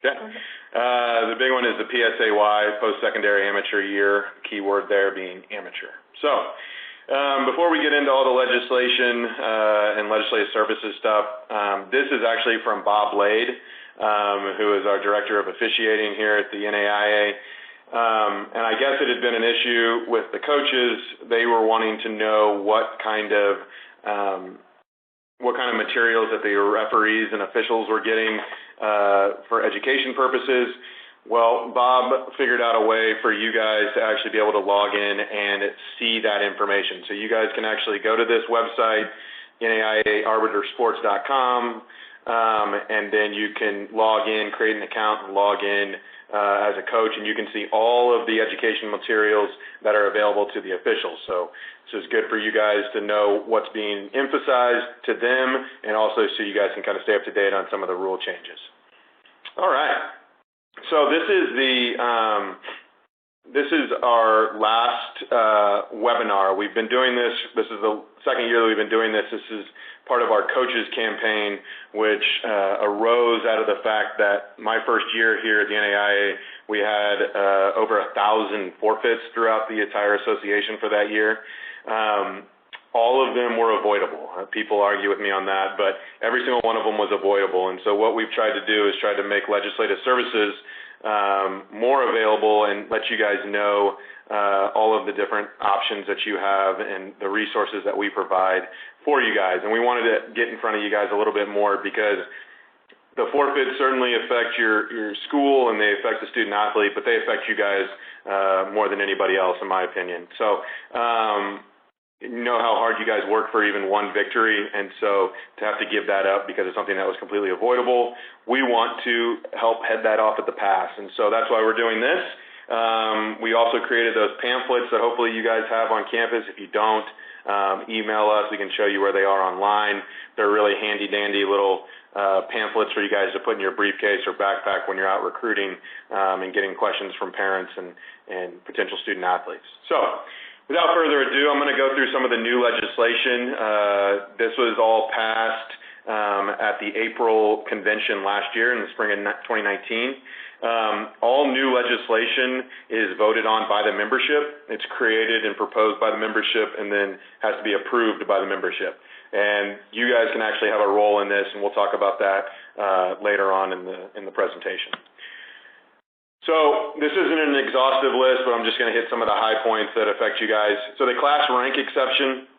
Okay. The big one is the PSAY, post-secondary amateur year, keyword there being amateur. So before we get into all the legislation and legislative services stuff, this is actually from Bob Lade, who is our director of officiating here at the NAIA. And I guess it had been an issue with the coaches. They were wanting to know what kind of materials that the referees and officials were getting for education purposes. Well, Bob figured out a way for you guys to actually be able to log in and see that information. So you guys can actually go to this website, NAIAarbitersports.com, and then you can log in, create an account, and log in as a coach, and you can see all of the education materials that are available to the officials. So this is good for you guys to know what's being emphasized to them, and also so you guys can kind of stay up to date on some of the rule changes. All right. So this is our last webinar. We've been doing this. This is the second year that we've been doing this. This is part of our coaches campaign, which arose out of the fact that my first year here at the NAIA, we had over 1,000 forfeits throughout the entire association for that year. All of them were avoidable. People argue with me on that, but every single one of them was avoidable. And so what we've tried to do is try to make legislative services more available and let you guys know all of the different options that you have and the resources that we provide for you guys. And we wanted to get in front of you guys a little bit more because the forfeits certainly affect your school and they affect the student athlete, but they affect you guys more than anybody else, in my opinion. So you know how hard you guys work for even one victory, and so to have to give that up because of something that was completely avoidable, we want to help head that off at the pass, and so that's why we're doing this. We also created those pamphlets that hopefully you guys have on campus. If you don't, email us. We can show you where they are online. They're really handy-dandy little pamphlets for you guys to put in your briefcase or backpack when you're out recruiting and getting questions from parents and potential student athletes. So without further ado, I'm going to go through some of the new legislation. This was all passed at the April convention last year in the spring of 2019. All new legislation is voted on by the membership. It's created and proposed by the membership and then has to be approved by the membership. And you guys can actually have a role in this, and we'll talk about that later on in the presentation. So this isn't an exhaustive list, but I'm just going to hit some of the high points that affect you guys. So the class rank exception,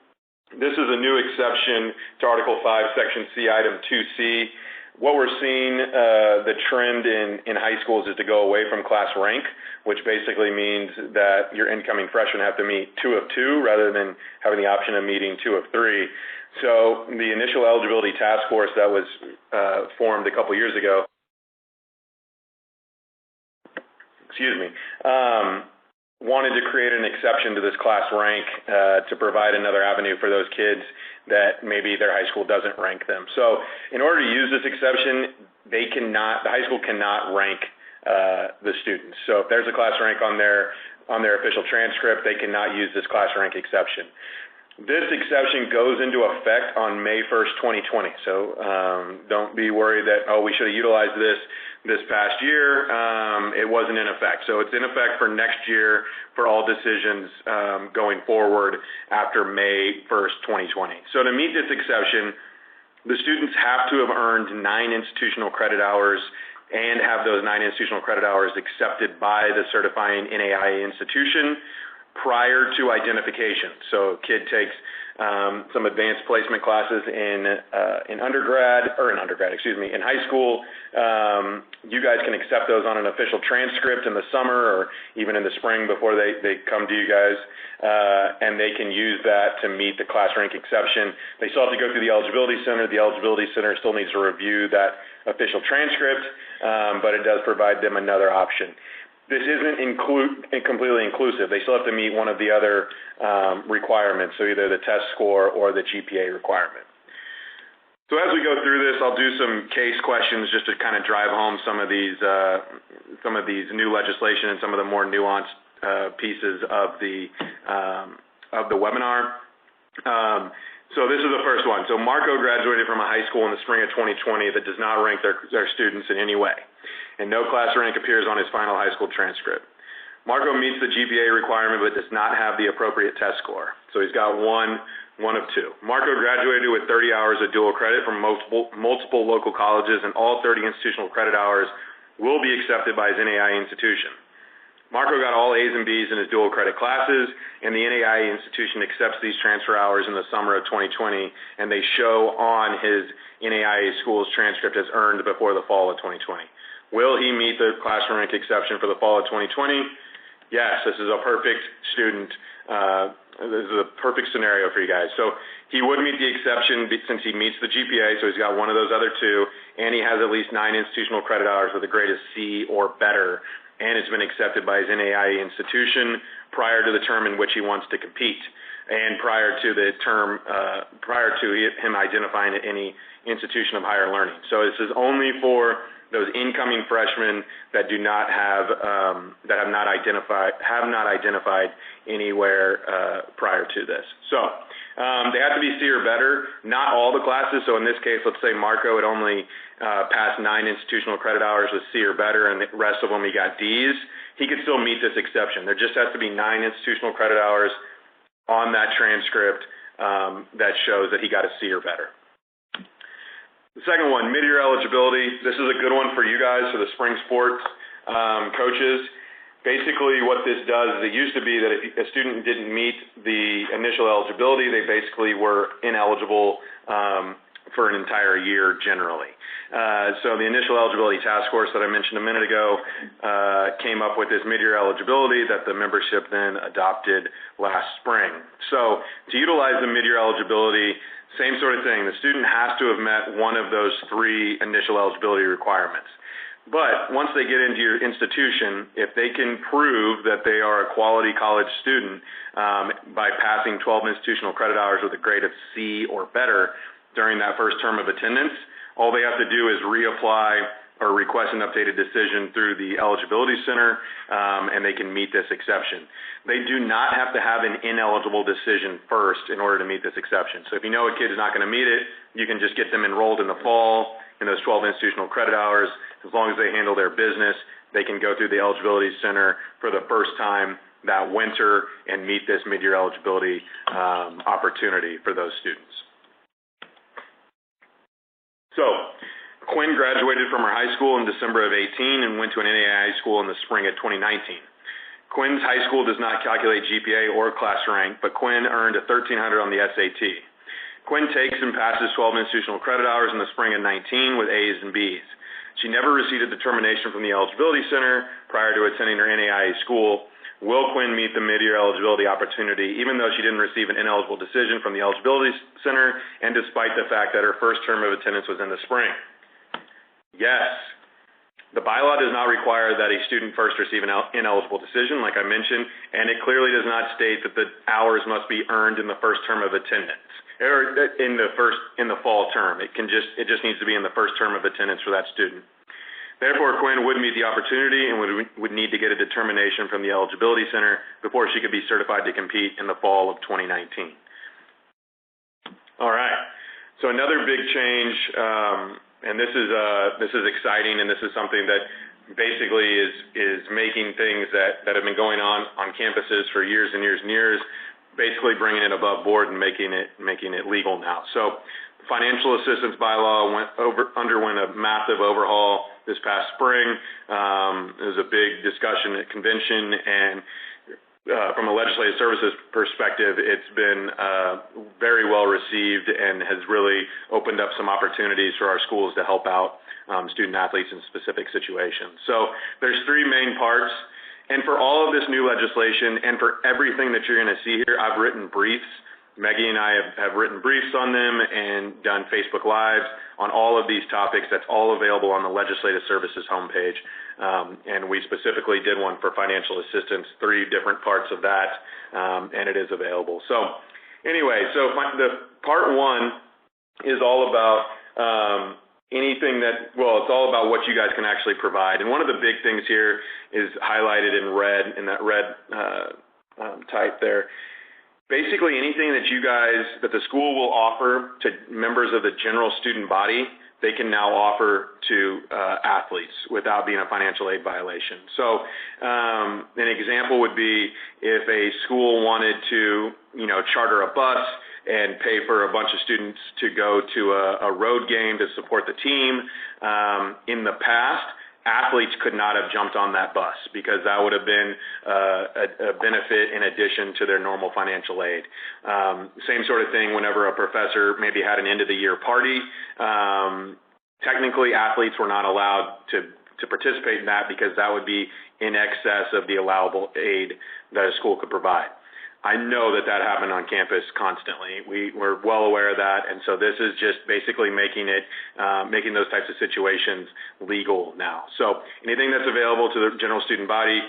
this is a new exception to Article 5, Section C, Item 2C. What we're seeing, the trend in high schools is to go away from class rank, which basically means that your incoming freshmen have to meet 2 of 2 rather than having the option of meeting 2 of 3. So the initial eligibility task force that was formed a couple years ago, wanted to create an exception to this class rank to provide another avenue for those kids that maybe their high school doesn't rank them. So in order to use this exception, the high school cannot rank the students. So if there's a class rank on their official transcript, they cannot use this class rank exception. This exception goes into effect on May 1st, 2020. So don't be worried that, we should have utilized this past year. It wasn't in effect. So it's in effect for next year for all decisions going forward after May 1st, 2020. So to meet this exception, the students have to have earned 9 institutional credit hours and have those 9 institutional credit hours accepted by the certifying NAIA institution prior to identification. So a kid takes some advanced placement classes in high school. You guys can accept those on an official transcript in the summer or even in the spring before they come to you guys, and they can use that to meet the class rank exception. They still have to go through the eligibility center. The eligibility center still needs to review that official transcript, but it does provide them another option. This isn't completely inclusive. They still have to meet one of the other requirements, so either the test score or the GPA requirement. So as we go through this, I'll do some case questions just to kind of drive home some of these new legislation and some of the more nuanced pieces of the webinar. So this is the first one. So Marco graduated from a high school in the spring of 2020 that does not rank their students in any way, and no class rank appears on his final high school transcript. Marco meets the GPA requirement but does not have the appropriate test score. So he's got one of two. Marco graduated with 30 hours of dual credit from multiple local colleges, and all 30 institutional credit hours will be accepted by his NAIA institution. Marco got all A's and B's in his dual credit classes, and the NAIA institution accepts these transfer hours in the summer of 2020, and they show on his NAIA school's transcript as earned before the fall of 2020. Will he meet the class rank exception for the fall of 2020? Yes, this is a perfect student. This is a perfect scenario for you guys. So he would meet the exception since he meets the GPA, so he's got one of those other two, and he has at least 9 institutional credit hours with a grade of C or better, and it's been accepted by his NAIA institution prior to the term in which he wants to compete, and prior to him identifying any institution of higher learning. So this is only for those incoming freshmen that do not have have not identified anywhere prior to this. So they have to be C or better. Not all the classes. So in this case, let's say Marco had only passed 9 institutional credit hours with C or better, and the rest of them he got D's. He could still meet this exception. There just has to be 9 institutional credit hours on that transcript that shows that he got a C or better. The second one, mid-year eligibility. This is a good one for you guys, for the spring sports coaches. Basically what this does is it used to be that if a student didn't meet the initial eligibility, they basically were ineligible for an entire year generally. So the initial eligibility task force that I mentioned a minute ago came up with this mid-year eligibility that the membership then adopted last spring. So to utilize the mid-year eligibility, same sort of thing. The student has to have met one of those 3 initial eligibility requirements. But once they get into your institution, if they can prove that they are a quality college student by passing 12 institutional credit hours with a grade of C or better during that first term of attendance, all they have to do is reapply or request an updated decision through the eligibility center, and they can meet this exception. They do not have to have an ineligible decision first in order to meet this exception. So if you know a kid is not going to meet it, you can just get them enrolled in the fall in those 12 institutional credit hours. As long as they handle their business, they can go through the eligibility center for the first time that winter and meet this mid-year eligibility opportunity for those students. So Quinn graduated from her high school in December of 2018 and went to an NAIA school in the spring of 2019. Quinn's high school does not calculate GPA or class rank, but Quinn earned a 1,300 on the SAT. Quinn takes and passes 12 institutional credit hours in the spring of 19 with A's and B's. She never received a determination from the eligibility center prior to attending her NAIA school. Will Quinn meet the mid-year eligibility opportunity even though she didn't receive an ineligible decision from the eligibility center and despite the fact that her first term of attendance was in the spring? Yes. The bylaw does not require that a student first receive an ineligible decision, like I mentioned, and it clearly does not state that the hours must be earned in the first term of attendance, or in the fall term. It just needs to be in the first term of attendance for that student. Therefore, Quinn would meet the opportunity and would need to get a determination from the eligibility center before she could be certified to compete in the fall of 2019. All right. So another big change. And this is exciting, and this is something that basically is making things that have been going on campuses for years and years and years, basically bringing it above board and making it legal now. So the financial assistance bylaw underwent a massive overhaul this past spring. It was a big discussion at convention, and from a legislative services perspective, it's been very well received and has really opened up some opportunities for our schools to help out student athletes in specific situations. So there's 3 main parts, and for all of this new legislation and for everything that you're going to see here, I've written briefs. Maggie and I have written briefs on them and done Facebook Lives on all of these topics. That's all available on the Legislative Services homepage. And we specifically did one for financial assistance, 3 different parts of that, and it is available. So anyway, so the part 1 is all about anything that, well, it's all about what you guys can actually provide. And one of the big things here is highlighted in red, in that red type there. Basically, anything that the school will offer to members of the general student body, they can now offer to athletes without being a financial aid violation. So an example would be if a school wanted to, charter a bus and pay for a bunch of students to go to a road game to support the team. In the past, athletes could not have jumped on that bus because that would have been a benefit in addition to their normal financial aid. Same sort of thing whenever a professor maybe had an end-of-the-year party. Technically, athletes were not allowed to participate in that because that would be in excess of the allowable aid that a school could provide. I know that happened on campus constantly. We're well aware of that, and so this is just basically making those types of situations legal now. So anything that's available to the general student body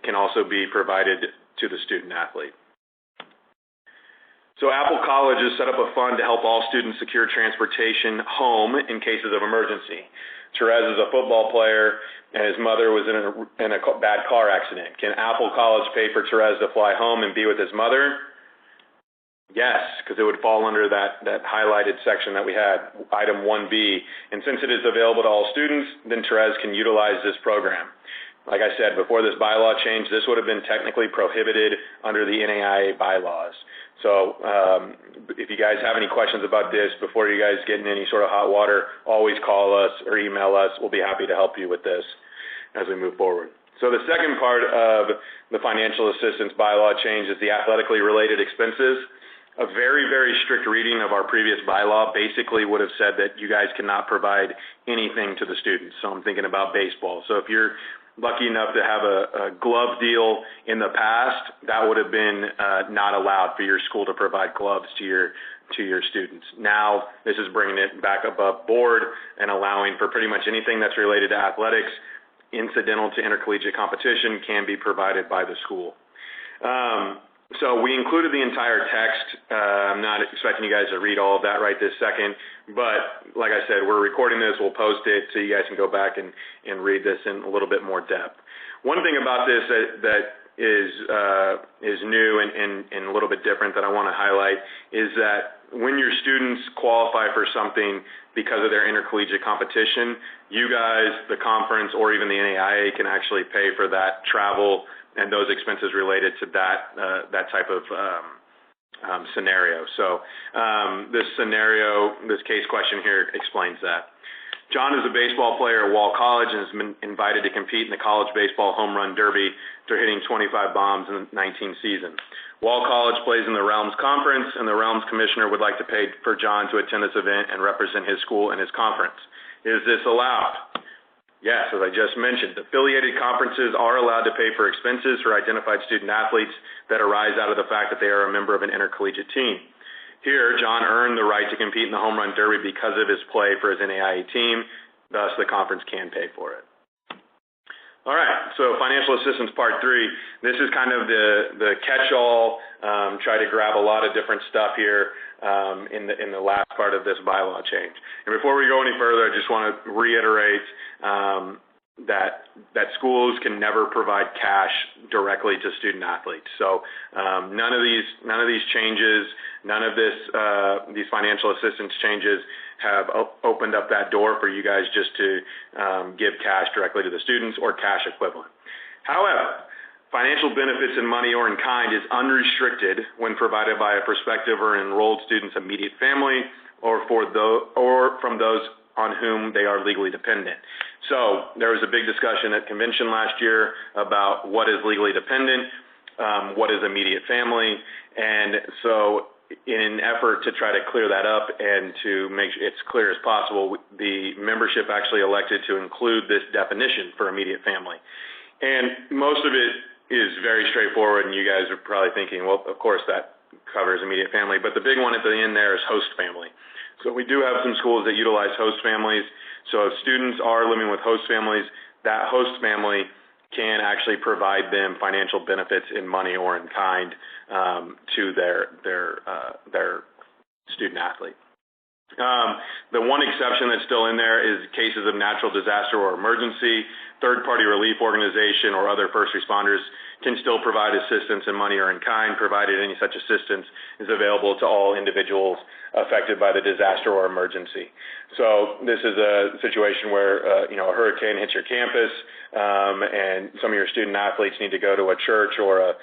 can also be provided to the student athlete. So Apple College has set up a fund to help all students secure transportation home in cases of emergency. Therese is a football player, and his mother was in a bad car accident. Can Apple College pay for Therese to fly home and be with his mother? Yes, because it would fall under that highlighted section that we had, item 1B. And since it is available to all students, then Therese can utilize this program. Like I said, before this bylaw change, this would have been technically prohibited under the NAIA bylaws. So if you guys have any questions about this, before you guys get in any sort of hot water, always call us or email us. We'll be happy to help you with this as we move forward. So the second part of the financial assistance bylaw change is the athletically related expenses. A very, very strict reading of our previous bylaw basically would have said that you guys cannot provide anything to the students. So I'm thinking about baseball. So if you're lucky enough to have a glove deal in the past, that would have been not allowed for your school to provide gloves to your students. Now, this is bringing it back above board and allowing for pretty much anything that's related to athletics, incidental to intercollegiate competition, can be provided by the school. So we included the entire text. I'm not expecting you guys to read all of that right this second, but like I said, we're recording this, we'll post it so you guys can go back and read this in a little bit more depth. One thing about this that is new and a little bit different that I want to highlight is that when your students qualify for something because of their intercollegiate competition, you guys, the conference, or even the NAIA can actually pay for that travel and those expenses related to that type of scenario. So this case question here explains that. John is a baseball player at Wall College and has been invited to compete in the college baseball home run derby after hitting 25 bombs in the 19 season. Wall College plays in the Realms Conference, and the Realms Commissioner would like to pay for John to attend this event and represent his school and his conference. Is this allowed? Yes, as I just mentioned, affiliated conferences are allowed to pay for expenses for identified student athletes that arise out of the fact that they are a member of an intercollegiate team. Here, John earned the right to compete in the home run derby because of his play for his NAIA team, thus the conference can pay for it. All right, so financial assistance part 3. This is kind of the catch-all, try to grab a lot of different stuff here in the last part of this bylaw change. And before we go any further, I just want to reiterate that schools can never provide cash directly to student athletes. So none of these changes, none of these financial assistance changes have opened up that door for you guys just to give cash directly to the students or cash equivalent. However, financial benefits in money or in kind is unrestricted when provided by a prospective or enrolled student's immediate family or from those on whom they are legally dependent. So there was a big discussion at convention last year about what is legally dependent, what is immediate family, and so in an effort to try to clear that up and to make it as clear as possible, the membership actually elected to include this definition for immediate family. And most of it is very straightforward, and you guys are probably thinking, well, of course that covers immediate family, but the big one at the end there is host family. So we do have some schools that utilize host families. So if students are living with host families, that host family can actually provide them financial benefits in money or in kind to their student athlete. The one exception that's still in there is cases of natural disaster or emergency. Third-party relief organization or other first responders can still provide assistance in money or in kind, provided any such assistance is available to all individuals affected by the disaster or emergency. So this is a situation where, a hurricane hits your campus, and some of your student athletes need to go to a church or a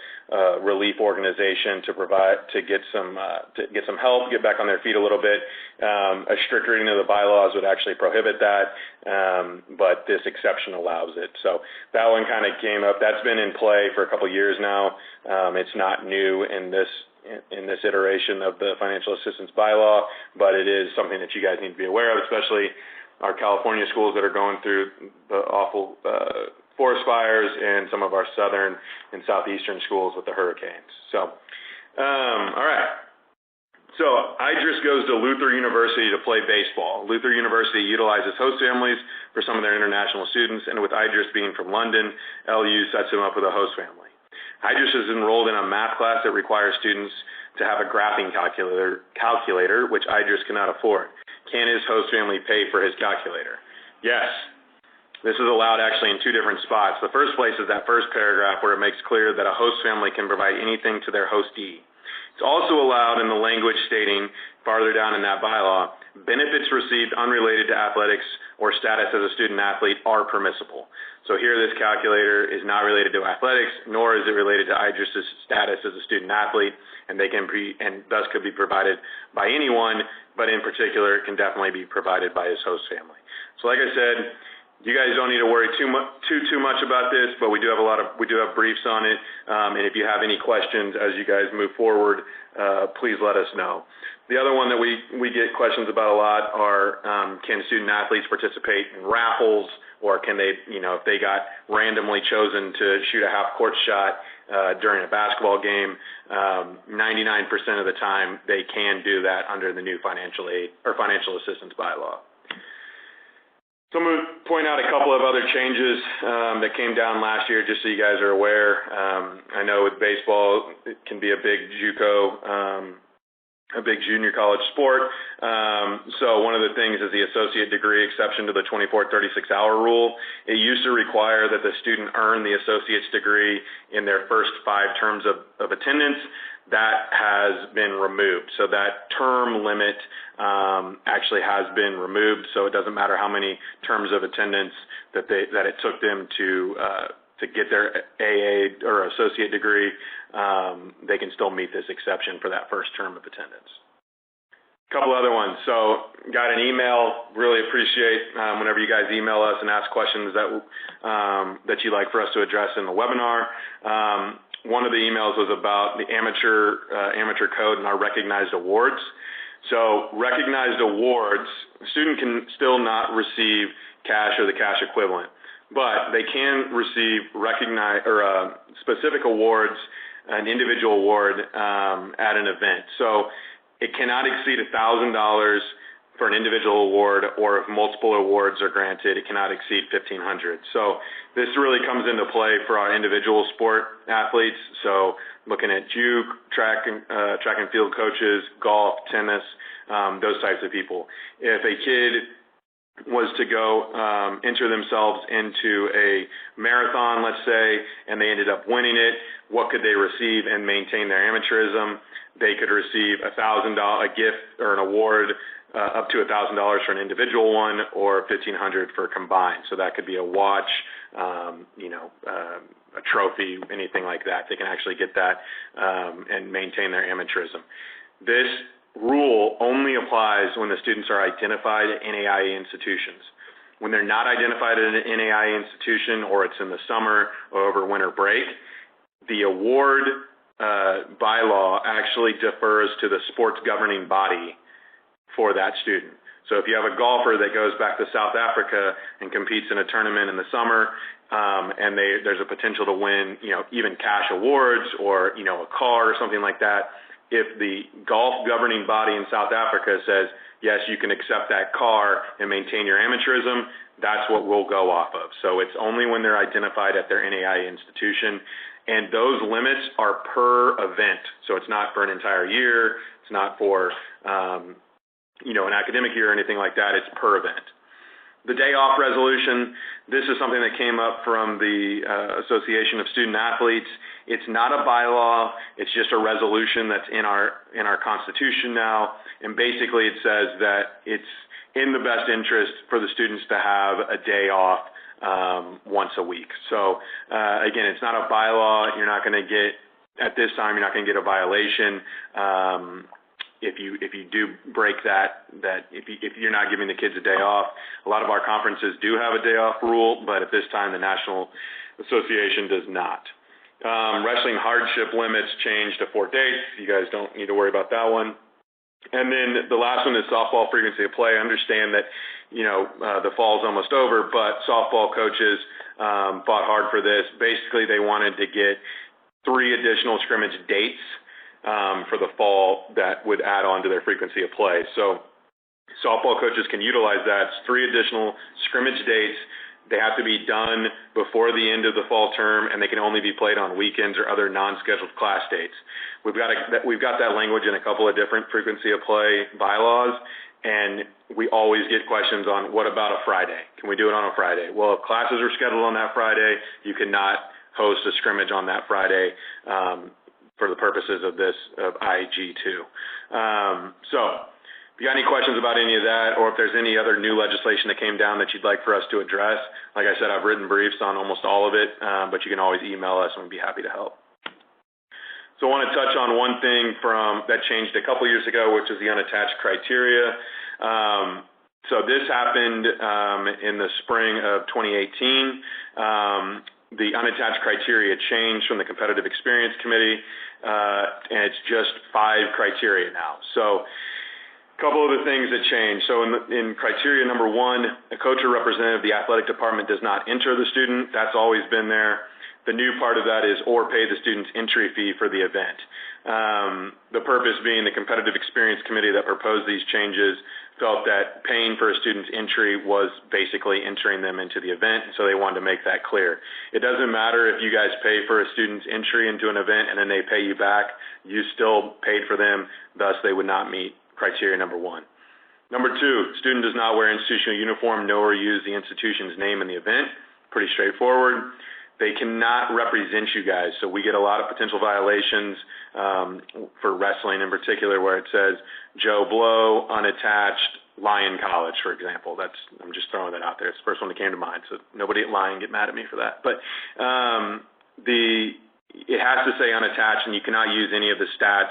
relief organization to get some help, get back on their feet a little bit. A strict reading of the bylaws would actually prohibit that, but this exception allows it. So that one kind of came up. That's been in play for a couple of years now. It's not new in this iteration of the financial assistance bylaw, but it is something that you guys need to be aware of, especially our California schools that are going through the awful forest fires, and some of our southern and southeastern schools with the hurricanes. So, all right. So Idris goes to Luther University to play baseball. Luther University utilizes host families for some of their international students, and with Idris being from London, LU sets him up with a host family. Idris is enrolled in a math class that requires students to have a graphing calculator, which Idris cannot afford. Can his host family pay for his calculator? Yes. This is allowed actually in two different spots. The first place is that first paragraph where it makes clear that a host family can provide anything to their hostee. It's also allowed in the language stating, farther down in that bylaw, benefits received unrelated to athletics or status as a student athlete are permissible. So here this calculator is not related to athletics, nor is it related to Idris's status as a student athlete, and they can be, and thus could be provided by anyone, but in particular it can definitely be provided by his host family. So like I said, you guys don't need to worry too much about this, but we do have briefs on it, and if you have any questions as you guys move forward, please let us know. The other one that we get questions about a lot are, can student athletes participate in raffles, or can they, if they got randomly chosen to shoot a half-court shot during a basketball game, 99% of the time they can do that under the new financial aid or financial assistance bylaw. So I'm going to point out a couple of other changes that came down last year, just so you guys are aware. I know with baseball, it can be a big JUCO, a big junior college sport. So one of the things is the associate degree exception to the 24, 36-hour rule. It used to require that the student earn the associate's degree in their first 5 terms of attendance. That has been removed. So that term limit actually has been removed. So it doesn't matter how many terms of attendance that it took them to get their AA or associate degree. They can still meet this exception for that first term of attendance. A couple other ones. So got an email. Really appreciate whenever you guys email us and ask questions that you'd like for us to address in the webinar. One of the emails was about the amateur code and our recognized awards. So recognized awards, a student can still not receive cash or the cash equivalent, but they can receive specific awards, an individual award at an event. So it cannot exceed $1,000 for an individual award, or if multiple awards are granted, it cannot exceed $1,500. So this really comes into play for our individual sport athletes. So looking at juke, track and field coaches, golf, tennis, those types of people. If a kid was to go enter themselves into a marathon, let's say, and they ended up winning it, what could they receive and maintain their amateurism? They could receive a gift or an award up to $1,000 for an individual one, or $1,500 for combined. So that could be a watch, a trophy, anything like that. They can actually get that and maintain their amateurism. This rule only applies when the students are identified at NAIA institutions. When they're not identified at an NAIA institution, or it's in the summer or over winter break, the award bylaw actually defers to the sports governing body for that student. So if you have a golfer that goes back to South Africa and competes in a tournament in the summer, and there's a potential to win, even cash awards or, a car or something like that, if the golf governing body in South Africa says, yes, you can accept that car and maintain your amateurism, that's what we'll go off of. So it's only when they're identified at their NAIA institution, and those limits are per event. So it's not for an entire year, it's not for an academic year or anything like that, it's per event. The day off resolution, this is something that came up from the Association of Student Athletes. It's not a bylaw, it's just a resolution that's in our Constitution now, and basically it says that it's in the best interest for the students to have a day off once a week. So again, it's not a bylaw. You're not going to get, at this time, you're not going to get a violation if you do break that if you're not giving the kids a day off. A lot of our conferences do have a day off rule, but at this time the National Association does not. Wrestling hardship limits changed to 4 dates. You guys don't need to worry about that one. And then the last one is softball frequency of play. I understand that, the fall's almost over, but softball coaches fought hard for this. Basically, they wanted to get 3 additional scrimmage dates for the fall that would add on to their frequency of play. So softball coaches can utilize that. It's 3 additional scrimmage dates. They have to be done before the end of the fall term, and they can only be played on weekends or other non-scheduled class dates. We've got that language in a couple of different frequency of play bylaws, and we always get questions on, what about a Friday? Can we do it on a Friday? Well, if classes are scheduled on that Friday, you cannot host a scrimmage on that Friday for the purposes of this, of IEG2. So if you got any questions about any of that, or if there's any other new legislation that came down that you'd like for us to address, like I said, I've written briefs on almost all of it, but you can always email us and we'd be happy to help. So I want to touch on one thing that changed a couple years ago, which is the unattached criteria. So this happened in the spring of 2018. The unattached criteria changed from the Competitive Experience Committee, and it's just 5 criteria now. So a couple of the things that changed. So in criteria number 1, a coach or representative of the athletic department does not enter the student. That's always been there. The new part of that is or pay the student's entry fee for the event. The purpose being the Competitive Experience Committee that proposed these changes felt that paying for a student's entry was basically entering them into the event, and so they wanted to make that clear. It doesn't matter if you guys pay for a student's entry into an event and then they pay you back, you still paid for them, thus they would not meet criteria number 1. Number 2, student does not wear institutional uniform nor use the institution's name in the event. Pretty straightforward. They cannot represent you guys, so we get a lot of potential violations for wrestling in particular, where it says Joe Blow, unattached, Lyon College, for example. I'm just throwing that out there. It's the first one that came to mind, so nobody at Lyon get mad at me for that. But it has to say unattached, and you cannot use any of the stats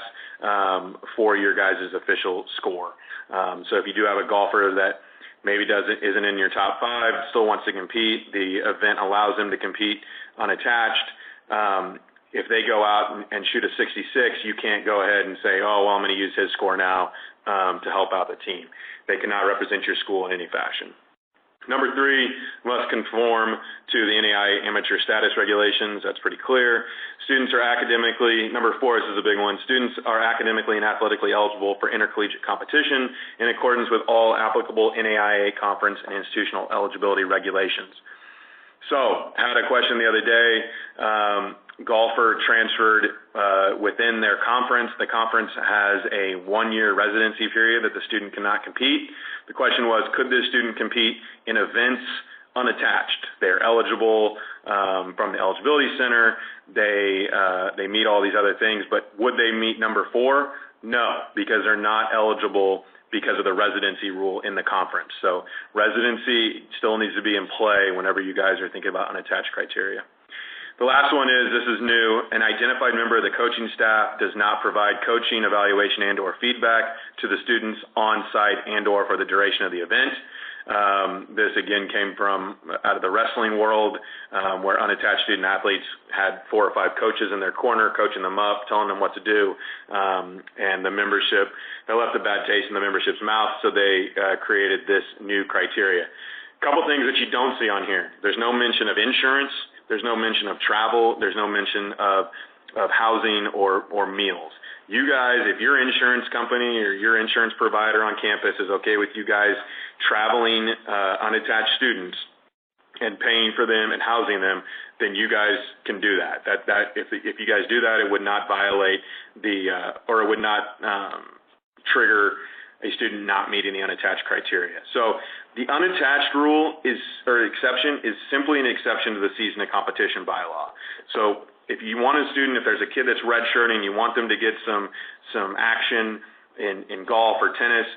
for your guys' official score. So if you do have a golfer that maybe isn't in your top 5, still wants to compete, the event allows them to compete unattached. If they go out and shoot a 66, you can't go ahead and say, oh, well, I'm going to use his score now to help out the team. They cannot represent your school in any fashion. Number 3, must conform to the NAIA amateur status regulations. That's pretty clear. Students are number 4, this is a big one, students are academically and athletically eligible for intercollegiate competition in accordance with all applicable NAIA conference and institutional eligibility regulations. So, I had a question the other day. Golfer transferred within their conference. The conference has a 1-year residency period that the student cannot compete. The question was, could this student compete in events unattached? They're eligible from the eligibility center. They meet all these other things, but would they meet number 4? No, because they're not eligible because of the residency rule in the conference. So residency still needs to be in play whenever you guys are thinking about unattached criteria. The last one is, this is new, an identified member of the coaching staff does not provide coaching, evaluation, and or feedback to the students on site and or for the duration of the event. This again came from out of the wrestling world, where unattached student athletes had 4 or 5 coaches in their corner, coaching them up, telling them what to do, and the membership, they left a bad taste in the membership's mouth, so they created this new criteria. A couple things that you don't see on here. There's no mention of insurance. There's no mention of travel. There's no mention of housing or meals. You guys, if your insurance company or your insurance provider on campus is okay with you guys traveling unattached students and paying for them and housing them, then you guys can do that. If you guys do that, it would not violate or it would not trigger a student not meeting the unattached criteria. So the unattached rule exception is simply an exception to the season of competition bylaw. So if you want a student, if there's a kid that's redshirting, you want them to get some action in golf or tennis,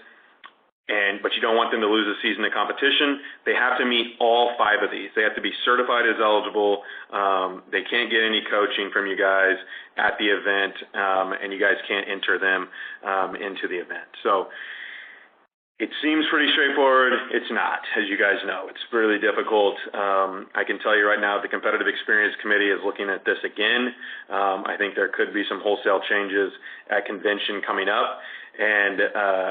but you don't want them to lose a season of competition, they have to meet all 5 of these. They have to be certified as eligible. They can't get any coaching from you guys at the event, and you guys can't enter them into the event. So it seems pretty straightforward. It's not, as you guys know. It's really difficult. I can tell you right now, the Competitive Experience Committee is looking at this again. I think there could be some wholesale changes at convention coming up, and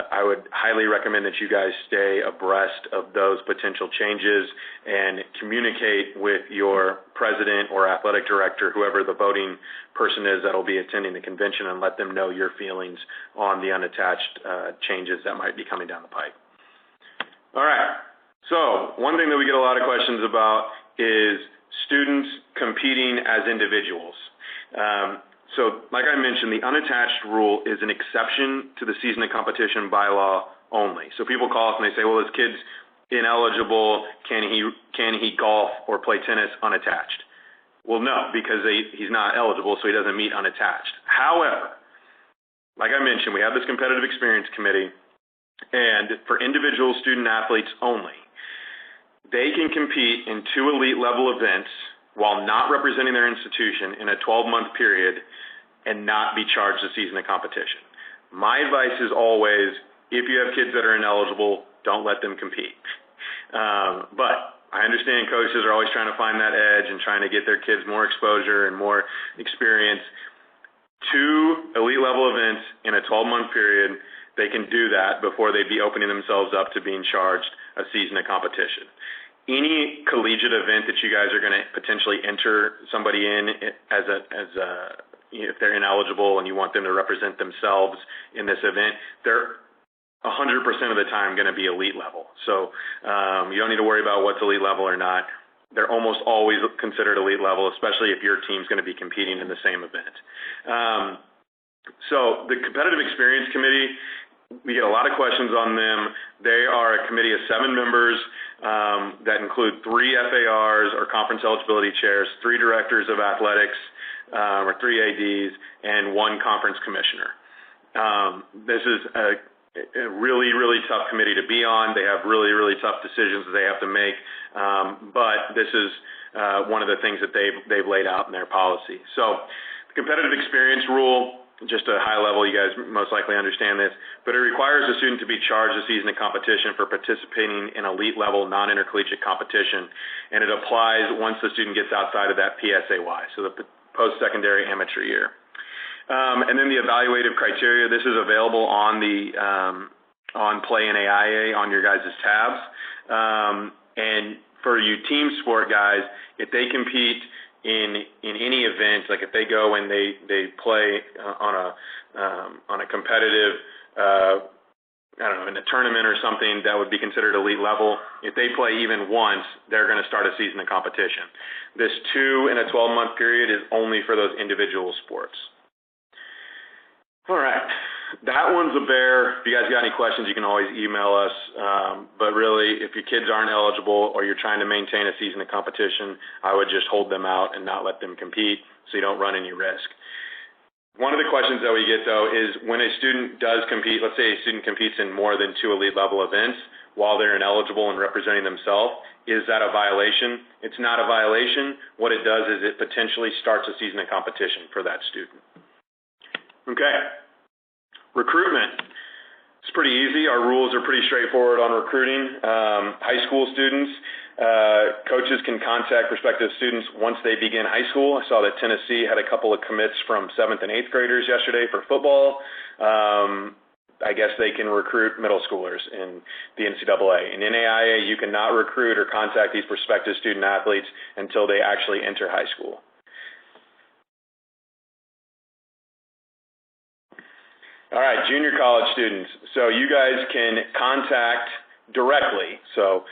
I would highly recommend that you guys stay abreast of those potential changes and communicate with your president or athletic director, whoever the voting person is that will be attending the convention, and let them know your feelings on the unattached changes that might be coming down the pike. All right, so one thing that we get a lot of questions about is students competing as individuals. So like I mentioned, the unattached rule is an exception to the season of competition bylaw only. So people call us and they say, well, this kid's ineligible, can he golf or play tennis unattached? Well, no, because he's not eligible, so he doesn't meet unattached. However, like I mentioned, we have this Competitive Experience Committee, and for individual student athletes only, they can compete in 2 elite level events while not representing their institution in a 12-month period and not be charged a season of competition. My advice is always, if you have kids that are ineligible, don't let them compete. But I understand coaches are always trying to find that edge and trying to get their kids more exposure and more experience. 2 elite level events in a 12-month period, they can do that before they'd be opening themselves up to being charged a season of competition. Any collegiate event that you guys are going to potentially enter somebody in if they're ineligible and you want them to represent themselves in this event, they're 100% of the time going to be elite level. So you don't need to worry about what's elite level or not. They're almost always considered elite level, especially if your team's going to be competing in the same event. So the Competitive Experience Committee, we get a lot of questions on them. They are a committee of 7 members that include 3 FARs or conference eligibility chairs, 3 directors of athletics or 3 ADs, and 1 conference commissioner. This is a really, really tough committee to be on. They have really, really tough decisions that they have to make, but this is one of the things that they've laid out in their policy. So the competitive experience rule, just a high level, you guys most likely understand this, but it requires a student to be charged a season of competition for participating in elite level non-intercollegiate competition, and it applies once the student gets outside of that PSAY, so the post-secondary amateur year. And then the evaluative criteria, this is available on the on Play NAIA on your guys' tabs. And for you team sport guys, if they compete in any event, like if they go and they play on a competitive, I don't know, in a tournament or something that would be considered elite level, if they play even once, they're going to start a season of competition. This 2 in a 12-month period is only for those individual sports. All right, that one's a bear. If you guys got any questions, you can always email us. But really, if your kids aren't eligible or you're trying to maintain a season of competition, I would just hold them out and not let them compete so you don't run any risk. One of the questions that we get, though, is when a student does compete, let's say a student competes in more than 2 elite level events while they're ineligible and representing themselves, is that a violation? It's not a violation. What it does is it potentially starts a season of competition for that student. Okay, recruitment. It's pretty easy. Our rules are pretty straightforward on recruiting. High school students, coaches can contact prospective students once they begin high school. I saw that Tennessee had a couple of commits from 7th and 8th graders yesterday for football. I guess they can recruit middle schoolers in the NCAA. In NAIA, you cannot recruit or contact these prospective student athletes until they actually enter high school. All right, junior college students. So you guys can contact directly. So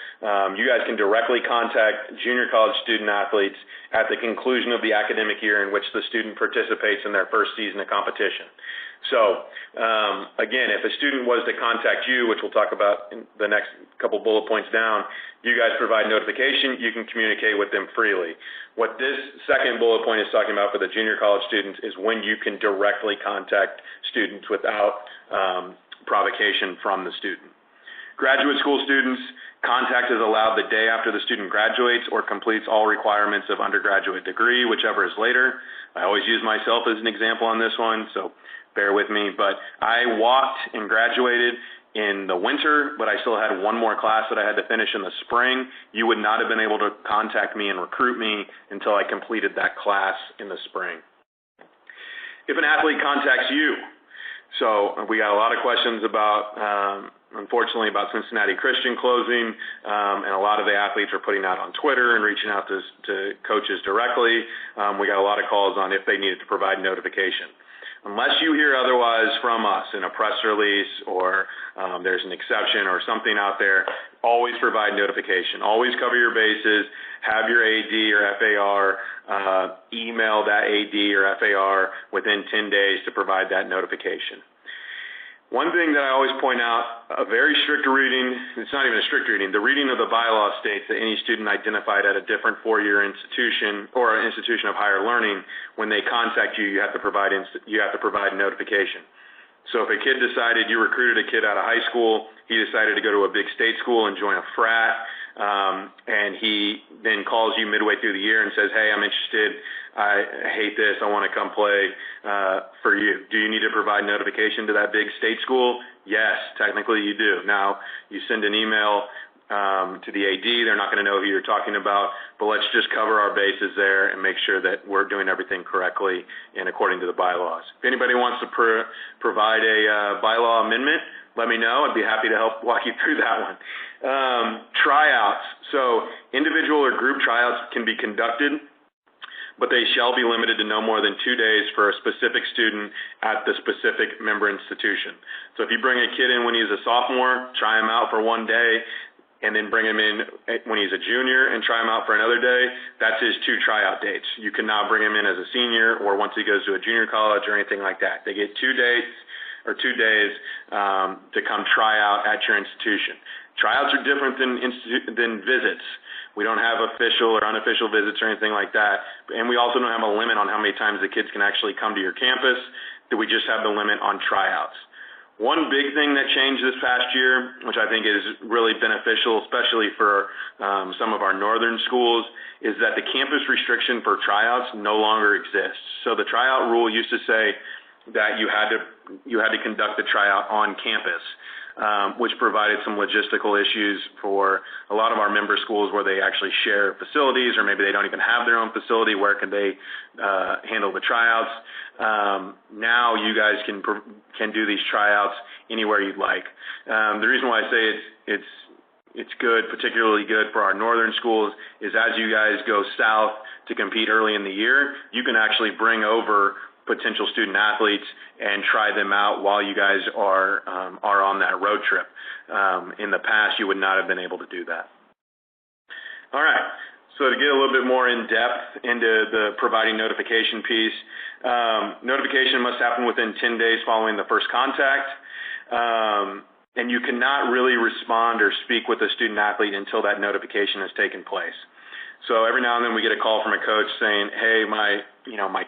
you guys can directly contact junior college student athletes at the conclusion of the academic year in which the student participates in their first season of competition. So again, if a student was to contact you, which we'll talk about in the next couple bullet points down, you guys provide notification, you can communicate with them freely. What this second bullet point is talking about for the junior college students is when you can directly contact students without provocation from the student. Graduate school students, contact is allowed the day after the student graduates or completes all requirements of undergraduate degree, whichever is later. I always use myself as an example on this one, so bear with me. But I walked and graduated in the winter, but I still had one more class that I had to finish in the spring. You would not have been able to contact me and recruit me until I completed that class in the spring. If an athlete contacts you, so we got a lot of questions about, unfortunately, about Cincinnati Christian closing, and a lot of the athletes are putting out on Twitter and reaching out to coaches directly. We got a lot of calls on if they needed to provide notification. Unless you hear otherwise from us in a press release or there's an exception or something out there, always provide notification. Always cover your bases. Have your AD or FAR email that AD or FAR within 10 days to provide that notification. One thing that I always point out, a very strict reading, it's not even a strict reading, the reading of the bylaw states that any student identified at a different four-year institution or an institution of higher learning, when they contact you, you have to provide notification. So if a kid decided, you recruited a kid out of high school, he decided to go to a big state school and join a frat, and he then calls you midway through the year and says, hey, I'm interested, I hate this, I want to come play for you. Do you need to provide notification to that big state school? Yes, technically you do. Now, you send an email to the AD, they're not going to know who you're talking about, but let's just cover our bases there and make sure that we're doing everything correctly and according to the bylaws. If anybody wants to provide a bylaw amendment, let me know. I'd be happy to help walk you through that one. Tryouts. So individual or group tryouts can be conducted, but they shall be limited to no more than 2 days for a specific student at the specific member institution. So if you bring a kid in when he's a sophomore, try him out for 1 day, and then bring him in when he's a junior and try him out for another day, that's his 2 tryout dates. You cannot bring him in as a senior or once he goes to a junior college or anything like that. They get 2 dates or 2 days to come try out at your institution. Tryouts are different than visits. We don't have official or unofficial visits or anything like that. And we also don't have a limit on how many times the kids can actually come to your campus. We just have the limit on tryouts. One big thing that changed this past year, which I think is really beneficial, especially for some of our northern schools, is that the campus restriction for tryouts no longer exists. So the tryout rule used to say that you had to conduct the tryout on campus. Which provided some logistical issues for a lot of our member schools where they actually share facilities, or maybe they don't even have their own facility. Where can they handle the tryouts? Now you guys can do these tryouts anywhere you'd like. The reason why I say it's good, particularly good for our northern schools, is as you guys go south to compete early in the year, you can actually bring over potential student athletes and try them out while you guys are on that road trip. In the past, you would not have been able to do that. All right, so to get a little bit more in depth into the providing notification piece, notification must happen within 10 days following the first contact, and you cannot really respond or speak with a student athlete until that notification has taken place. So every now and then we get a call from a coach saying, hey, my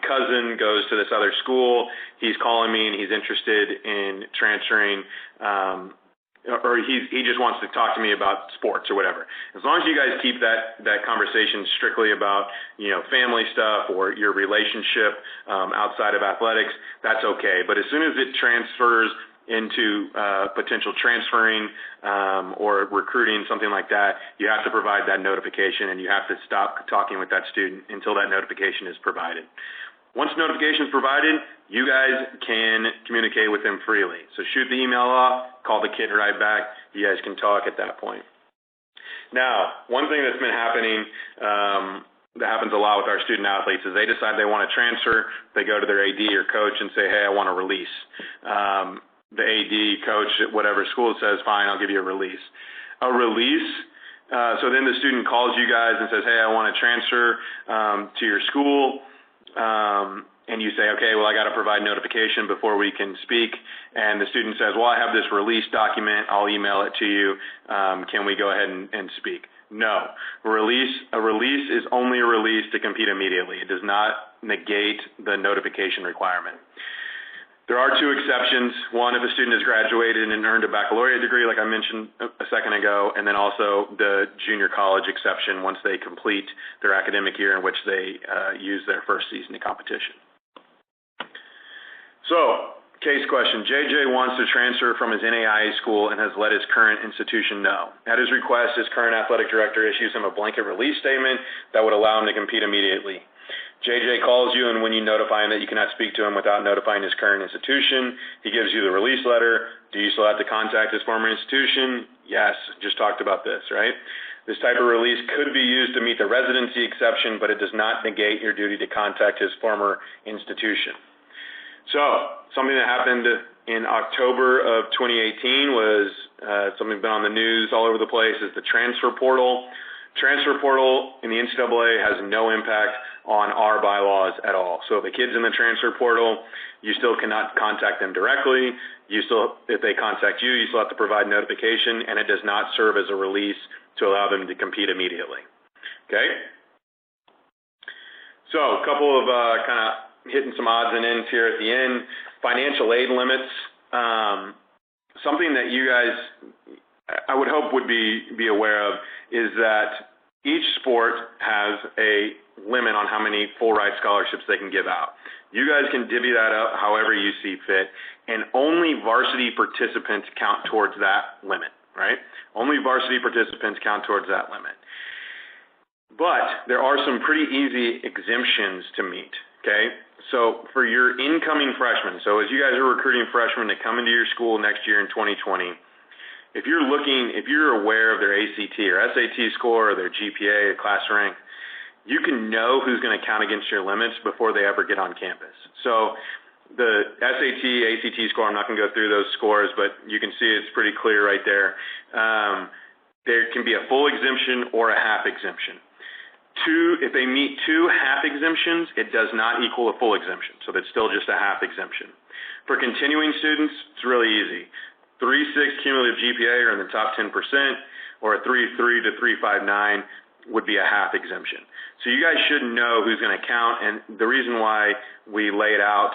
cousin goes to this other school. He's calling me and he's interested in transferring, or he just wants to talk to me about sports or whatever. As long as you guys keep that conversation strictly about, family stuff or your relationship outside of athletics, that's okay. But as soon as it transfers into potential transferring or recruiting, something like that, you have to provide that notification and you have to stop talking with that student until that notification is provided. Once notification is provided, you guys can communicate with them freely. So shoot the email off, call the kid right back, you guys can talk at that point. Now, one thing that's been happening that happens a lot with our student athletes is they decide they want to transfer, they go to their AD or coach and say, hey, I want a release. The AD, coach, whatever school says, fine, I'll give you a release. A release, so then the student calls you guys and says, hey, I want to transfer to your school, and you say, okay, well, I got to provide notification before we can speak, and the student says, well, I have this release document, I'll email it to you, can we go ahead and speak? No. A release is only a release to compete immediately. It does not negate the notification requirement. There are two exceptions. One, if a student has graduated and earned a baccalaureate degree, like I mentioned a second ago, and then also the junior college exception once they complete their academic year in which they use their first season of competition. So, case question. JJ wants to transfer from his NAIA school and has let his current institution know. At his request, his current athletic director issues him a blanket release statement that would allow him to compete immediately. JJ calls you, and when you notify him that you cannot speak to him without notifying his current institution, he gives you the release letter. Do you still have to contact his former institution? Yes, just talked about this, right? This type of release could be used to meet the residency exception, but it does not negate your duty to contact his former institution. So, something that happened in October of 2018 was something that's been on the news all over the place is the transfer portal. Transfer portal in the NCAA has no impact on our bylaws at all. So if a kid's in the transfer portal, you still cannot contact them directly. If they contact you, you still have to provide notification, and it does not serve as a release to allow them to compete immediately. Okay? So a couple of kind of hitting some odds and ends here at the end. Financial aid limits. Something that you guys, I would hope would be aware of is that each sport has a limit on how many full ride scholarships they can give out. You guys can divvy that up however you see fit, and only varsity participants count towards that limit, right? Only varsity participants count towards that limit. But there are some pretty easy exemptions to meet, okay? So for your incoming freshmen, so as you guys are recruiting freshmen to come into your school next year in 2020, if you're aware of their ACT or SAT score or their GPA or class rank, you can know who's going to count against your limits before they ever get on campus. So the SAT, ACT score, I'm not going to go through those scores, but you can see it's pretty clear right there. There can be a full exemption or a half exemption. If they meet two half exemptions, it does not equal a full exemption, so that's still just a half exemption. For continuing students, it's really easy. 3.6 cumulative GPA or in the top 10%, or a 3.3 to 3.59 would be a half exemption. So you guys should know who's going to count, and the reason why we lay it out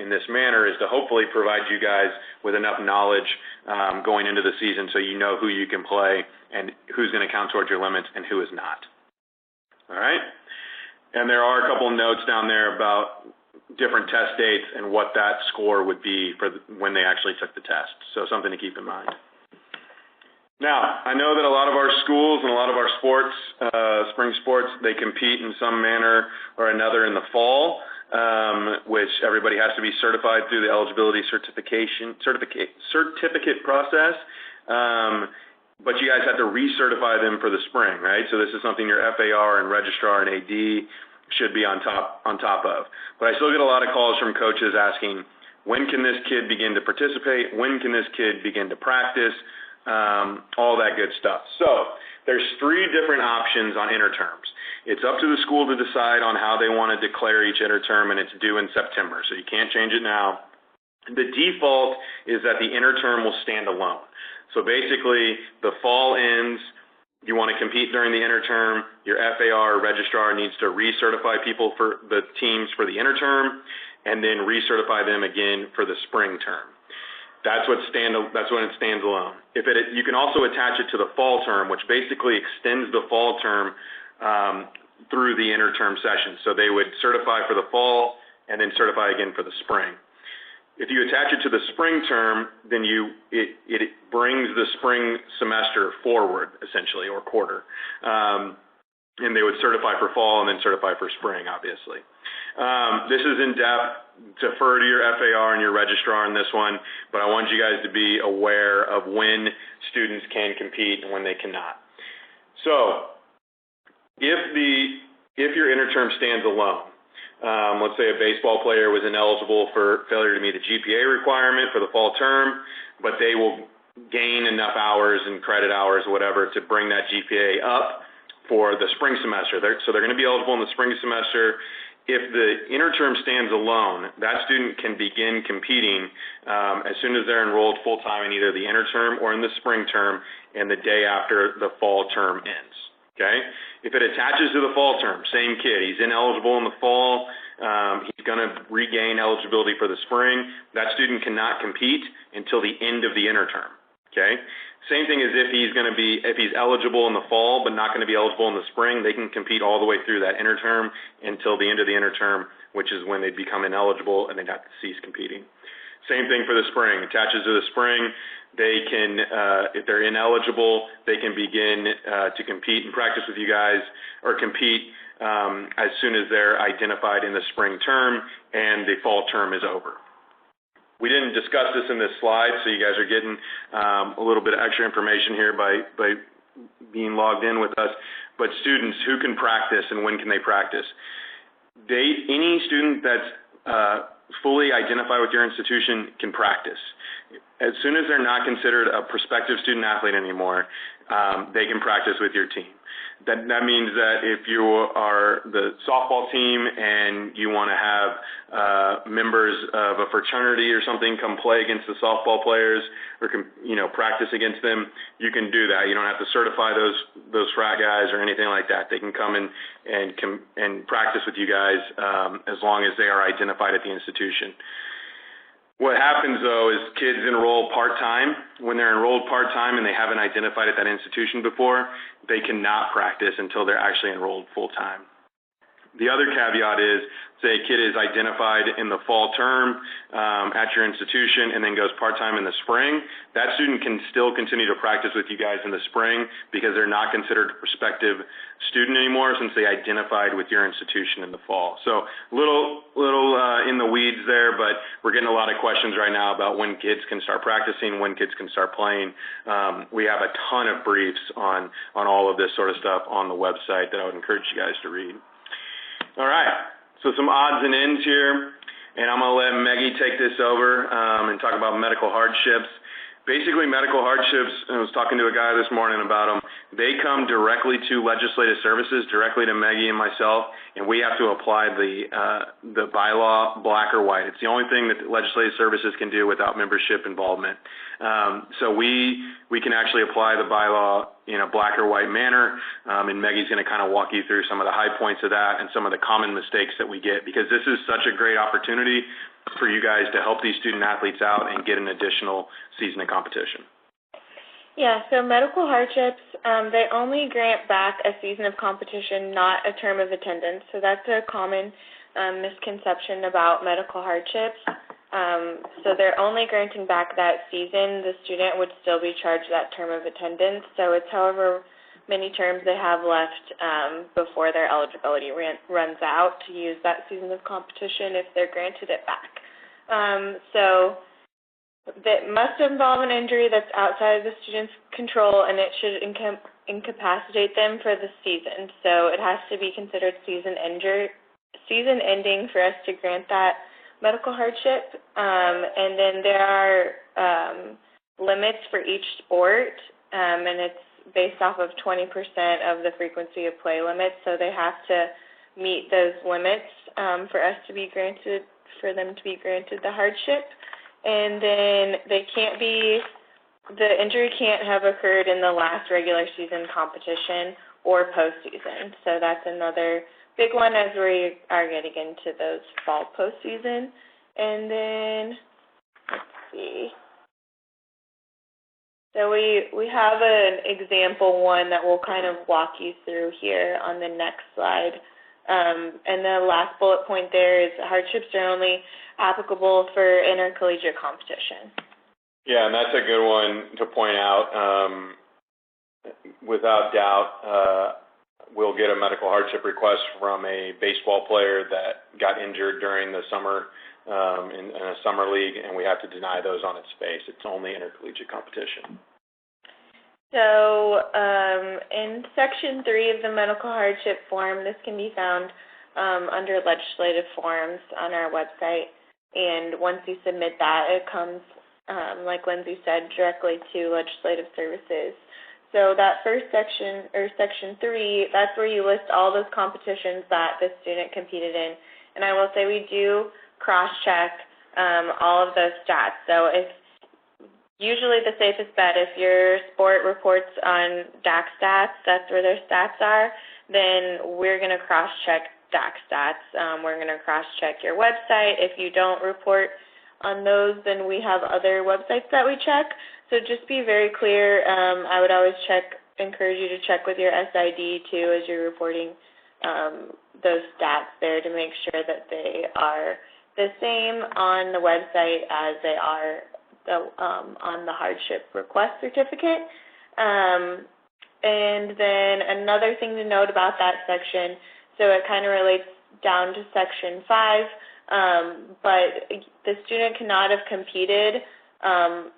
in this manner is to hopefully provide you guys with enough knowledge going into the season so you know who you can play and who's going to count towards your limits and who is not. All right? And there are a couple of notes down there about different test dates and what that score would be for when they actually took the test. So something to keep in mind. Now, I know that a lot of our schools and a lot of our sports, spring sports, they compete in some manner or another in the fall, which everybody has to be certified through the eligibility certificate process. But you guys have to recertify them for the spring, right? So this is something your FAR and registrar and AD should be on top of. But I still get a lot of calls from coaches asking, when can this kid begin to participate? When can this kid begin to practice? All that good stuff. So there's three different options on interterms. It's up to the school to decide on how they want to declare each interterm, and it's due in September, so you can't change it now. The default is that the interterm will stand alone. So basically, the fall ends, you want to compete during the interterm, your FAR or registrar needs to recertify people for the teams for the interterm, and then recertify them again for the spring term. That's when it stands alone. You can also attach it to the fall term, which basically extends the fall term through the interterm session. So they would certify for the fall and then certify again for the spring. If you attach it to the spring term, then it brings the spring semester forward, essentially, or quarter. And they would certify for fall and then certify for spring, obviously. This is in depth. Defer to your FAR and your registrar on this one, but I want you guys to be aware of when students can compete and when they cannot. So, if your interterm stands alone, let's say a baseball player was ineligible for failure to meet the GPA requirement for the fall term, but they will gain enough hours and credit hours, whatever, to bring that GPA up for the spring semester. So they're going to be eligible in the spring semester. If the interterm stands alone, that student can begin competing as soon as they're enrolled full-time in either the interterm or in the spring term and the day after the fall term ends, okay? If it attaches to the fall term, same kid, he's ineligible in the fall, he's going to regain eligibility for the spring. That student cannot compete until the end of the interterm, okay? Same thing as if he's eligible in the fall but not going to be eligible in the spring, they can compete all the way through that interterm until the end of the interterm, which is when they become ineligible and they'd have to cease competing. Same thing for the spring. Attaches to the spring, they can, if they're ineligible, they can begin to compete and practice with you guys or compete as soon as they're identified in the spring term and the fall term is over. We didn't discuss this in this slide, so you guys are getting a little bit of extra information here by being logged in with us. But students, who can practice and when can they practice? Any student that's fully identified with your institution can practice. As soon as they're not considered a prospective student athlete anymore, they can practice with your team. That means that if you are the softball team and you want to have members of a fraternity or something come play against the softball players or practice against them, you can do that. You don't have to certify those frat guys or anything like that. They can come and practice with you guys as long as they are identified at the institution. What happens, though, is kids enroll part-time. When they're enrolled part-time and they haven't identified at that institution before, they cannot practice until they're actually enrolled full-time. The other caveat is, say a kid is identified in the fall term at your institution and then goes part-time in the spring, that student can still continue to practice with you guys in the spring because they're not considered a prospective student anymore since they identified with your institution in the fall. So little in the weeds there, but we're getting a lot of questions right now about when kids can start practicing, when kids can start playing. We have a ton of briefs on all of this sort of stuff on the website that I would encourage you guys to read. All right, so some odds and ends here, and I'm going to let Maggie take this over and talk about medical hardships. Basically, medical hardships, I was talking to a guy this morning about them, they come directly to legislative services, directly to Maggie and myself, and we have to apply the bylaw black or white. It's the only thing that legislative services can do without membership involvement. So we can actually apply the bylaw in a black or white manner, and Maggie's going to kind of walk you through some of the high points of that and some of the common mistakes that we get, because this is such a great opportunity for you guys to help these student athletes out and get an additional season of competition. Yeah, so medical hardships, they only grant back a season of competition, not a term of attendance. So that's a common misconception about medical hardships. So they're only granting back that season. The student would still be charged that term of attendance. So it's however many terms they have left before their eligibility runs out to use that season of competition if they're granted it back. So that must involve an injury that's outside of the student's control, and it should incapacitate them for the season. So it has to be considered season ending for us to grant that medical hardship. And then there are limits for each sport, and it's based off of 20% of the frequency of play limits. So they have to meet those limits for them to be granted the hardship. And then the injury can't have occurred in the last regular season competition or postseason. So that's another big one as we are getting into those fall postseason. And then, let's see. So we have an example one that we'll kind of walk you through here on the next slide. And the last bullet point there is hardships are only applicable for intercollegiate competition. Yeah, and that's a good one to point out. Without doubt, we'll get a medical hardship request from a baseball player that got injured during the summer in a summer league, and we have to deny those on its face. It's only intercollegiate competition. So in Section 3 of the medical hardship form, this can be found under legislative forms on our website. And once you submit that, it comes like Lindsay said, directly to legislative services. So that first section, or section 3, that's where you list all those competitions that the student competed in. And I will say we do cross-check all of those stats. So if usually the safest bet, if your sport reports on DAC stats, that's where their stats are, then we're going to cross-check DAC stats. We're going to cross-check your website. If you don't report on those, then we have other websites that we check. So just be very clear. I would always encourage you to check with your SID too as you're reporting those stats there to make sure that they are the same on the website as they are on the hardship request certificate. And then another thing to note about that section, so it kind of relates down to section 5, but the student cannot have competed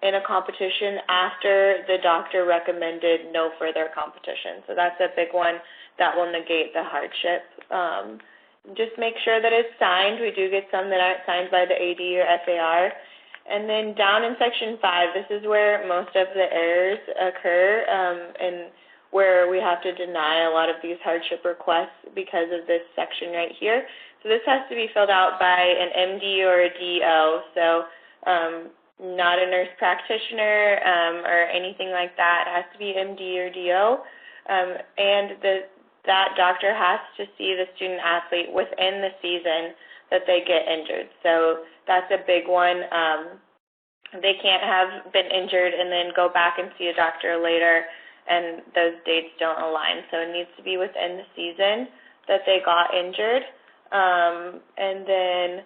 in a competition after the doctor recommended no further competition. So that's a big one that will negate the hardship. Just make sure that it's signed. We do get some that aren't signed by the AD or FAR. And then down in section 5, this is where most of the errors occur and where we have to deny a lot of these hardship requests because of this section right here. So this has to be filled out by an MD or a DO, so not a nurse practitioner or anything like that. It has to be MD or DO, and that doctor has to see the student athlete within the season that they get injured. So that's a big one. They can't have been injured and then go back and see a doctor later, and those dates don't align. So it needs to be within the season that they got injured. And then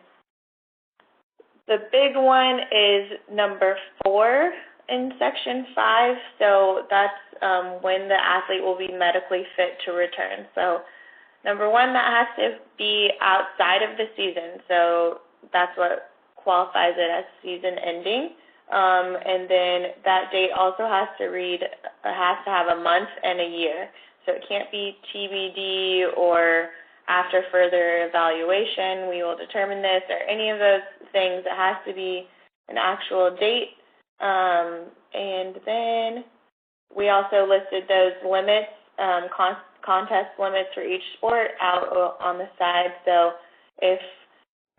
the big one is number 4 in section 5. So that's when the athlete will be medically fit to return. So number 1, that has to be outside of the season. So that's what qualifies it as season ending. And then that date also has to have a month and a year. So it can't be TBD or after further evaluation we will determine this or any of those things. It has to be an actual date. And then we also listed those limits, contest limits for each sport out on the side. So if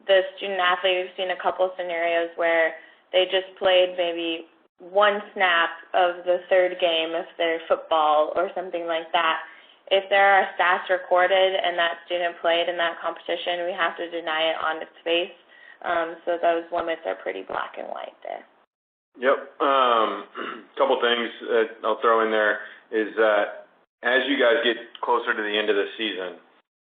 the student athlete, we've seen a couple scenarios where they just played maybe one snap of the third game if they're football or something like that. If there are stats recorded and that student played in that competition, we have to deny it on its face. So those limits are pretty black and white there. Yep. Couple things that I'll throw in there is that as you guys get closer to the end of the season,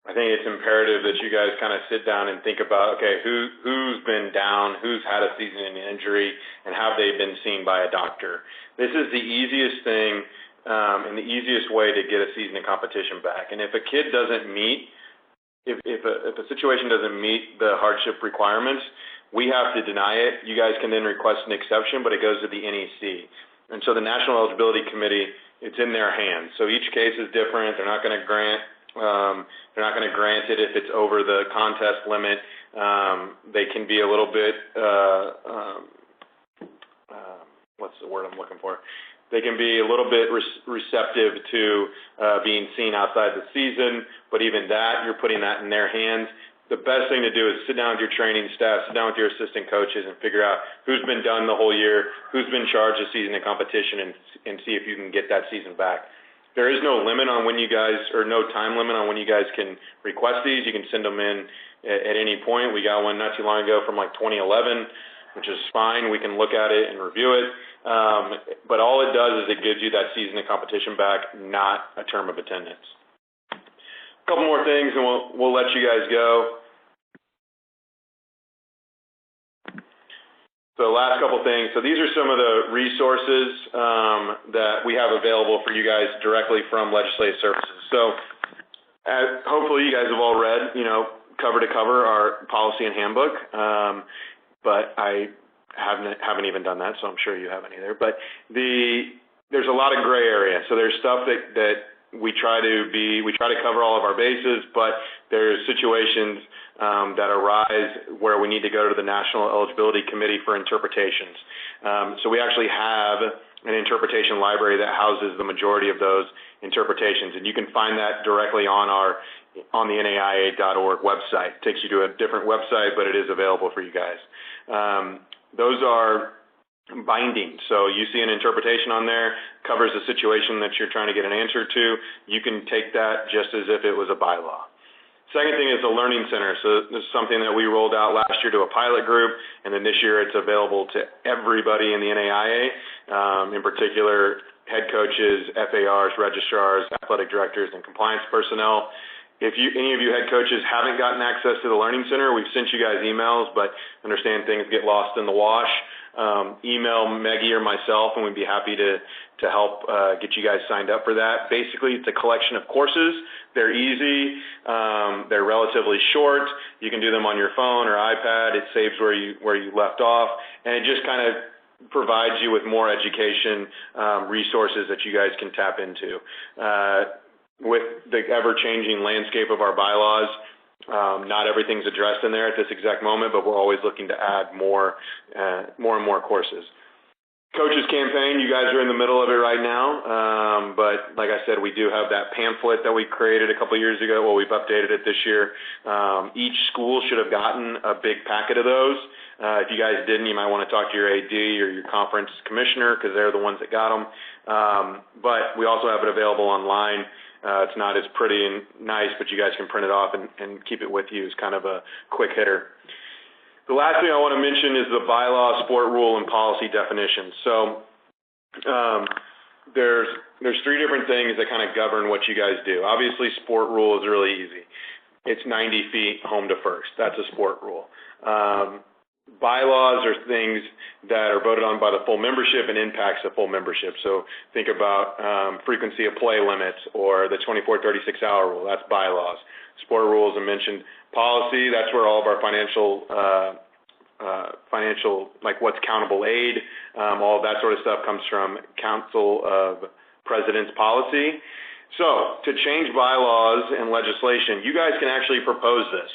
I think it's imperative that you guys kind of sit down and think about, okay, who's been down, who's had a season-ending injury, and have they been seen by a doctor? This is the easiest thing and the easiest way to get a season of competition back. And if a kid doesn't meet, if a situation doesn't meet the hardship requirements, we have to deny it. You guys can then request an exception, but it goes to the NEC. And so the National Eligibility Committee, it's in their hands. So each case is different. They're not going to grant it if it's over the contest limit. They can be a little bit, what's the word I'm looking for? They can be a little bit receptive to being seen outside the season, but even that, you're putting that in their hands. The best thing to do is sit down with your training staff, sit down with your assistant coaches, and figure out who's been done the whole year, who's been charged a season of competition, and see if you can get that season back. There is no limit on when you guys, or no time limit on when you guys can request these. You can send them in at any point. We got one not too long ago from like 2011, which is fine. We can look at it and review it. But all it does is it gives you that season of competition back, not a term of attendance. A couple more things and we'll let you guys go. So last couple things. So these are some of the resources that we have available for you guys directly from Legislative Services. So hopefully you guys have all read, cover to cover our policy and handbook, but I haven't even done that, so I'm sure you haven't either. But there's a lot of gray area. So there's stuff that we try to cover all of our bases, but there's situations that arise where we need to go to the National Eligibility Committee for interpretations. So we actually have an interpretation library that houses the majority of those interpretations, and you can find that directly on the NAIA.org website. It takes you to a different website, but it is available for you guys. Those are binding. So you see an interpretation on there, covers the situation that you're trying to get an answer to. You can take that just as if it was a bylaw. Second thing is the Learning Center. So this is something that we rolled out last year to a pilot group, and then this year it's available to everybody in the NAIA, in particular head coaches, FARs, registrars, athletic directors, and compliance personnel. If any of you head coaches haven't gotten access to the Learning Center, we've sent you guys emails, but understand things get lost in the wash. Email Meggie or myself, and we'd be happy to help get you guys signed up for that. Basically, it's a collection of courses. They're easy. They're relatively short. You can do them on your phone or iPad. It saves where you left off, and it just kind of provides you with more education resources that you guys can tap into. With the ever-changing landscape of our bylaws, not everything's addressed in there at this exact moment, but we're always looking to add more and more courses. Coaches campaign, you guys are in the middle of it right now, but like I said, we do have that pamphlet that we created a couple years ago. Well, we've updated it this year. Each school should have gotten a big packet of those. If you guys didn't, you might want to talk to your AD or your conference commissioner, because they're the ones that got them. But we also have it available online. It's not as pretty and nice, but you guys can print it off and keep it with you as kind of a quick hitter. The last thing I want to mention is the bylaw, sport rule, and policy definitions. So there's three different things that kind of govern what you guys do. Obviously, sport rule is really easy. It's 90 feet home to first. That's a sport rule. Bylaws are things that are voted on by the full membership and impacts the full membership. So think about frequency of play limits or the 24-36-hour rule. That's bylaws. Sport rules, I mentioned. Policy, that's where all of our financial, like what's countable aid, all of that sort of stuff comes from Council of President's policy. So to change bylaws and legislation, you guys can actually propose this.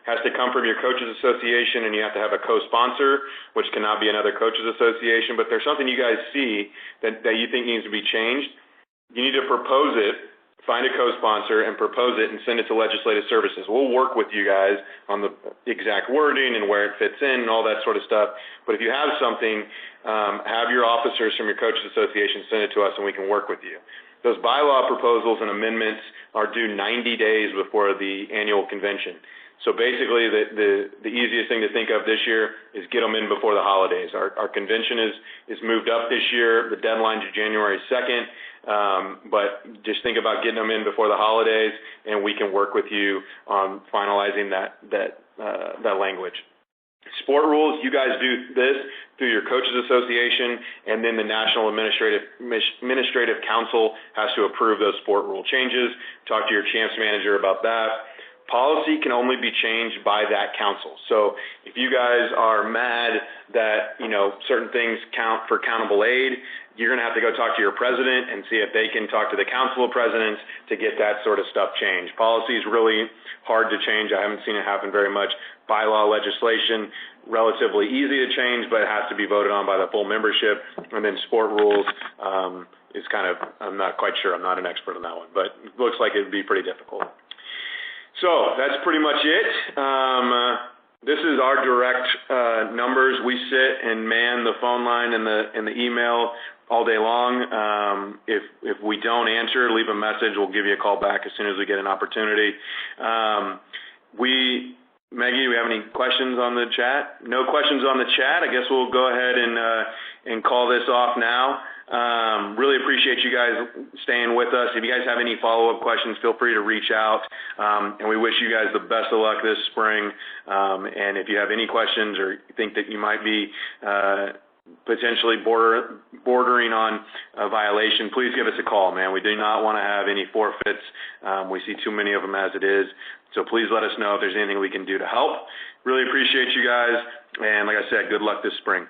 Has to come from your coaches association, and you have to have a co-sponsor, which cannot be another coaches association. But there's something you guys see that you think needs to be changed. You need to propose it, find a co-sponsor, and propose it and send it to Legislative Services. We'll work with you guys on the exact wording and where it fits in and all that sort of stuff. But if you have something, have your officers from your coaches association send it to us, and we can work with you. Those bylaw proposals and amendments are due 90 days before the annual convention. So basically, the easiest thing to think of this year is get them in before the holidays. Our convention is moved up this year. The deadline's January 2nd, but just think about getting them in before the holidays, and we can work with you on finalizing that language. Sport rules, you guys do this through your coaches association, and then the National Administrative Council has to approve those sport rule changes. Talk to your champs manager about that. Policy can only be changed by that council. So if you guys are mad that, certain things count for countable aid, you're going to have to go talk to your president and see if they can talk to the council of presidents to get that sort of stuff changed. Policy is really hard to change. I haven't seen it happen very much. Bylaw legislation, relatively easy to change, but it has to be voted on by the full membership. And then sport rules is kind of, I'm not quite sure. I'm not an expert on that one, but it looks like it would be pretty difficult. So that's pretty much it. This is our direct numbers. We sit and man the phone line and the email all day long. If we don't answer, leave a message. We'll give you a call back as soon as we get an opportunity. Maggie, do we have any questions on the chat? No questions on the chat. I guess we'll go ahead and call this off now. Really appreciate you guys staying with us. If you guys have any follow-up questions, feel free to reach out. And we wish you guys the best of luck this spring. And if you have any questions or think that you might be potentially bordering on a violation, please give us a call, man. We do not want to have any forfeits. We see too many of them as it is. So please let us know if there's anything we can do to help. Really appreciate you guys. And like I said, good luck this spring.